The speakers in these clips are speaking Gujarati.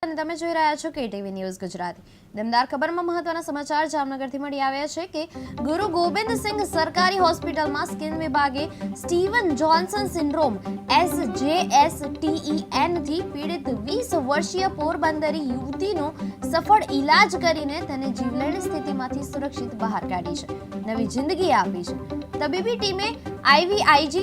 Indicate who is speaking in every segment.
Speaker 1: અને તમે જોઈ રહ્યા છો કેટીવી ન્યૂઝ ગુજરાતી। દમદાર ખબરમાં મહત્વના સમાચાર જામનગરથી મળી આવ્યા છે કે ગુરુ ગોબિંદ સિંઘ સરકારી હોસ્પિટલમાં સ્કિન વિભાગે સ્ટીવન જોન્સન સિન્ડ્રોમ SJSTEN થી પીડિત 20 વર્ષીય પોરબંદરી યુવતીનો સફળ ઇલાજ કરીને તેને જીવલેણ સ્થિતિમાંથી સુરક્ષિત બહાર કાઢી છે, નવી જિંદગી આપી છે। તબીબી ટીમે IVIG,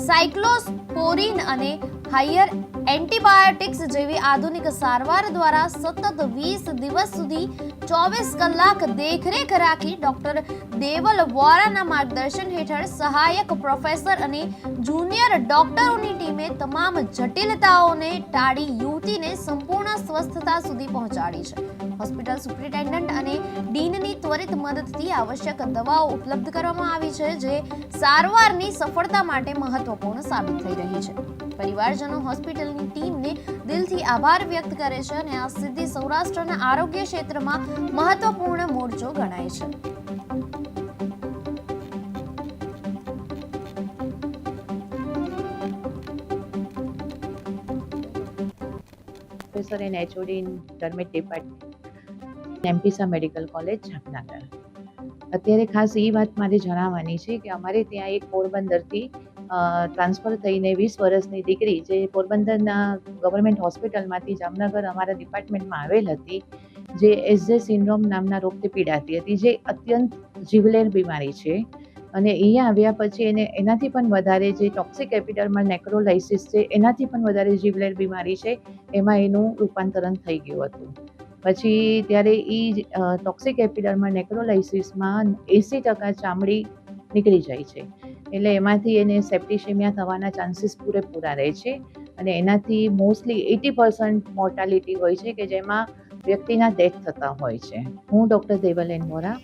Speaker 1: સાયક્લોસ્પોરિન અને હાયર એન્ટીબાયોટિક્સ જેવી આધુનિક સારવાર દ્વારા સતત 20 દિવસ સુધી 24 કલાક દેખરેખ રાખી ડોક્ટર દેવલ વોરાના માર્ગદર્શન હેઠળ સહાયક પ્રોફેસર અને જુનિયર ડોક્ટરોની ટીમે તમામ જટિલતાઓને ટાળી યુવતીને સંપૂર્ણ સ્વસ્થતા સુધી પહોંચાડી છે। હોસ્પિટલ સુપ્રિન્ટેન્ડન્ટ અને ડીનની ત્વરિત મદદથી આવશ્યક દવાઓ ઉપલબ્ધ કરવામાં આવી છે, જે સારવારની સફળતા માટે મહત્વપૂર્ણ સાબિત થઈ રહી છે। પરિવારજનો હોસ્પિટલની ટીમને દિલથી આભાર વ્યક્ત કરે છે અને આ સિદ્ધિ સૌરાષ્ટ્રના આરોગ્ય ક્ષેત્રમાં મહત્વપૂર્ણ મોરચો ગણાય છે।
Speaker 2: Professor and HOD in Dermat Department, MP Shah medical college Jamnagar. અત્યારે ખાસ એ વાત મારે જણાવવાની છે કે અમારે ત્યાં એક પોરબંદરથી ટ્રાન્સફર થઈને 20 વર્ષની દીકરી જે પોરબંદરના ગવર્મેન્ટ હોસ્પિટલમાંથી જામનગર અમારા ડિપાર્ટમેન્ટમાં આવેલ હતી, જે SJ સિન્ડ્રોમ નામના રોગથી પીડાતી હતી, જે અત્યંત જીવલેણ બીમારી છે। અને અહીંયા આવ્યા પછી એને એનાથી પણ વધારે જે ટોક્સિક એપિડર્મલ નેક્રોલાઇસિસ છે, એનાથી પણ વધારે જીવલેણ બીમારી છે, એમાં એનું રૂપાંતરણ થઈ ગયું હતું। પછી ત્યારે એ ટોક્સિક એપિડર્મલ નેક્રોલાઇસિસમાં 80% ચામડી નીકળી જાય છે, એટલે એમાંથી એને સેપ્ટિસેમિયા થવાના ચાન્સીસ પૂરેપૂરા રહે છે અને એનાથી મોસ્ટલી 80% મોર્ટાલિટી હોય છે કે જેમાં વ્યક્તિના ડેથ થતા હોય છે। હું ડૉક્ટર દેવલ એન વોરા,